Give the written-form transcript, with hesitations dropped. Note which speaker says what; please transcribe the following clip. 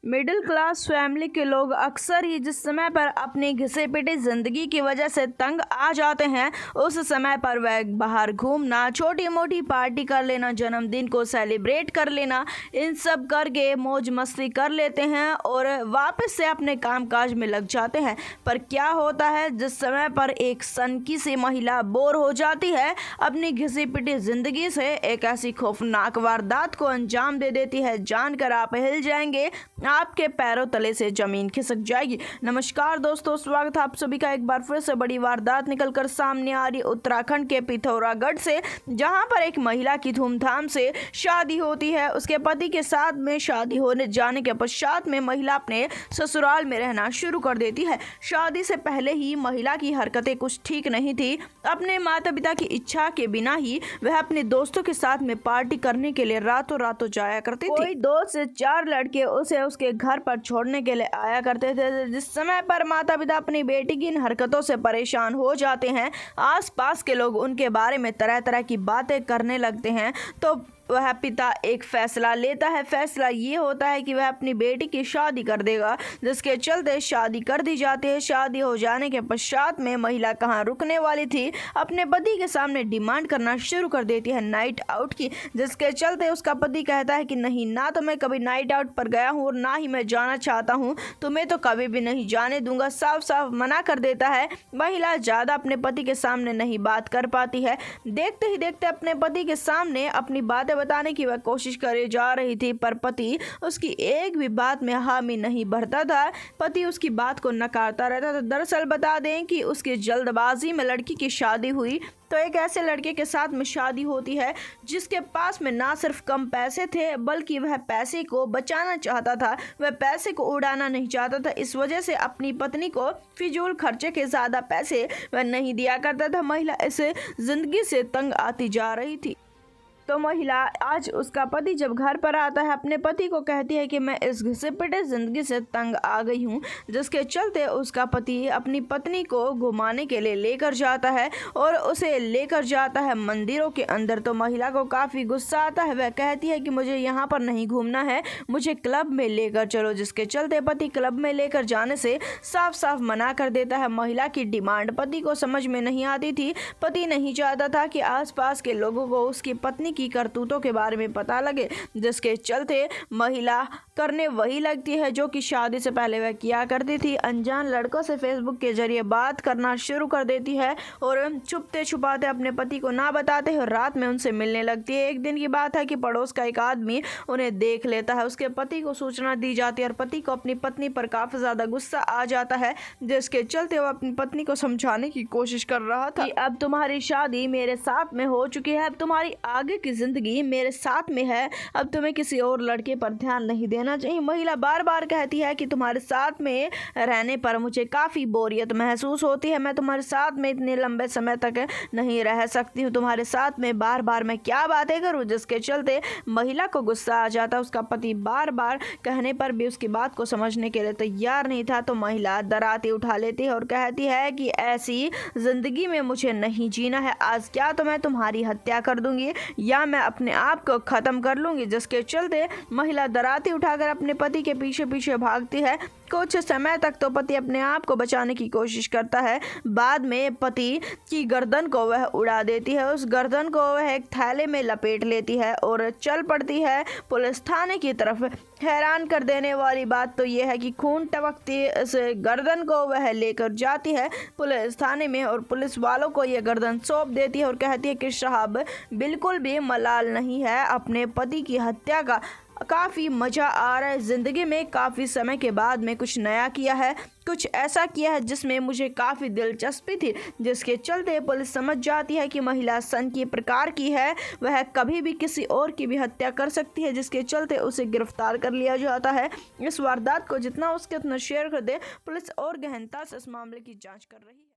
Speaker 1: Middle class family के लोग अक्सर ही जिस समय पर अपनी घिसे पिटी जिंदगी की वजह से तंग आ जाते हैं, उस समय पर वह बाहर घूमना, छोटी मोटी पार्टी कर लेना, जन्मदिन को सेलिब्रेट कर लेना, इन सब करके मौज मस्ती कर लेते हैं और वापस से अपने कामकाज में लग जाते हैं। पर क्या होता है, जिस समय पर एक सनकी सी महिला बोर हो जाती है अपनी घिसी पिटी जिंदगी से, एक ऐसी खौफनाक वारदात को अंजाम दे देती है, जानकर आप हिल जाएंगे, आपके पैरों तले से जमीन खिसक जाएगी। नमस्कार दोस्तों, स्वागत है आप सभी का एक बार फिर से बड़ी वारदात निकलकर सामने आ रही उत्तराखंड के पिथौरागढ़ से, जहां पर एक महिला की धूमधाम से शादी होती है। उसके पति के साथ में शादी होने जाने के पश्चात में महिला अपने ससुराल में रहना शुरू कर देती है। शादी से पहले ही महिला की हरकतें कुछ ठीक नहीं थी। अपने माता पिता की इच्छा के बिना ही वह अपने दोस्तों के साथ में पार्टी करने के लिए रातों रातों जाया करती थी। कोई 2 से 4 लड़के उसे उसके घर पर छोड़ने के लिए आया करते थे। जिस समय पर माता पिता अपनी बेटी की इन हरकतों से परेशान हो जाते हैं, आसपास के लोग उनके बारे में तरह तरह की बातें करने लगते हैं, तो वह पिता एक फैसला लेता है। फैसला ये होता है कि वह अपनी बेटी की शादी कर देगा, जिसके चलते शादी कर दी जाती है। शादी हो जाने के पश्चात में महिला कहाँ रुकने वाली थी, अपने पति के सामने डिमांड करना शुरू कर देती है नाइट आउट की, जिसके चलते उसका पति कहता है कि नहीं, ना तो मैं कभी नाइट आउट पर गया हूँ और ना ही मैं जाना चाहता हूँ, तुम्हें तो कभी भी नहीं जाने दूंगा। साफ साफ मना कर देता है। महिला ज़्यादा अपने पति के सामने नहीं बात कर पाती है। देखते ही देखते अपने पति के सामने अपनी बातें बताने की वह कोशिश करे जा रही थी, पर पति उसकी एक भी बात में हामी नहीं भरता था। पति उसकी बात को नकारता रहता था। दरअसल बता दें कि उसकी जल्दबाजी में लड़की की शादी हुई, तो एक ऐसे लड़के के साथ में शादी होती है जिसके पास में ना सिर्फ कम पैसे थे, बल्कि वह पैसे को बचाना चाहता था, वह पैसे को उड़ाना नहीं चाहता था। इस वजह से अपनी पत्नी को फिजूल खर्चे के ज़्यादा पैसे वह नहीं दिया करता था। महिला ऐसे जिंदगी से तंग आती जा रही थी। तो महिला आज उसका पति जब घर पर आता है, अपने पति को कहती है कि मैं इस घिसे पिटे ज़िंदगी से तंग आ गई हूँ, जिसके चलते उसका पति अपनी पत्नी को घुमाने के लिए लेकर जाता है और उसे लेकर जाता है मंदिरों के अंदर। तो महिला को काफ़ी गुस्सा आता है। वह कहती है कि मुझे यहाँ पर नहीं घूमना है, मुझे क्लब में लेकर चलो, जिसके चलते पति क्लब में लेकर जाने से साफ साफ मना कर देता है। महिला की डिमांड पति को समझ में नहीं आती थी। पति नहीं चाहता था कि आसपास के लोगों को उसकी पत्नी की करतूतों के बारे में पता लगे, जिसके चलते महिला करने वही लगती है जो कि शादी से पहले वह किया करती थी। अनजान लड़कों से फेसबुक के जरिए बात करना शुरू कर देती है और छुपते छुपाते अपने पति को ना बताते हुए रात में उनसे मिलने लगती है। एक दिन की बात है कि पड़ोस का एक आदमी उन्हें देख लेता है। उसके पति को सूचना दी जाती है और पति को अपनी पत्नी पर काफी ज्यादा गुस्सा आ जाता है, जिसके चलते वह अपनी पत्नी को समझाने की कोशिश कर रहा था कि अब तुम्हारी शादी मेरे साथ में हो चुकी है, अब तुम्हारी आगे की जिंदगी मेरे साथ में है, अब तुम्हें किसी और लड़के पर ध्यान नहीं देना चाहिए। महिला बार बार कहती है कि तुम्हारे साथ में रहने पर मुझे काफ़ी बोरियत महसूस होती है, मैं तुम्हारे साथ में इतने लंबे समय तक नहीं रह सकती हूँ, तुम्हारे साथ में बार बार मैं क्या बातें करूँ, जिसके चलते महिला को गुस्सा आ जाता है। उसका पति बार बार कहने पर भी उसकी बात को समझने के लिए तैयार नहीं था। तो महिला दराती उठा लेती है और कहती है कि ऐसी जिंदगी में मुझे नहीं जीना है, आज क्या तो मैं तुम्हारी हत्या कर दूंगी या मैं अपने आप को ख़त्म कर लूँगी, जिसके चलते महिला दराती उठाकर अपने पति के पीछे पीछे भागती है। कुछ समय तक तो पति अपने आप को बचाने की कोशिश करता है। बाद में पति की गर्दन को वह उड़ा देती है। उस गर्दन को वह एक थैले में लपेट लेती है और चल पड़ती है पुलिस थाने की तरफ। हैरान कर देने वाली बात तो यह है कि खून टपकती इस गर्दन को वह लेकर जाती है पुलिस थाने में और पुलिस वालों को यह गर्दन सौंप देती है और कहती है कि साहब, बिल्कुल भी मलाल नहीं है अपने पति की हत्या का, काफ़ी मज़ा आ रहा है ज़िंदगी में, काफ़ी समय के बाद में कुछ नया किया है, कुछ ऐसा किया है जिसमें मुझे काफ़ी दिलचस्पी थी, जिसके चलते पुलिस समझ जाती है कि महिला सन की प्रकार की है, वह कभी भी किसी और की भी हत्या कर सकती है, जिसके चलते उसे गिरफ्तार कर लिया जाता है। इस वारदात को जितना उसके उतना शेयर कर दे, पुलिस और गहनता से इस मामले की जाँच कर रही है।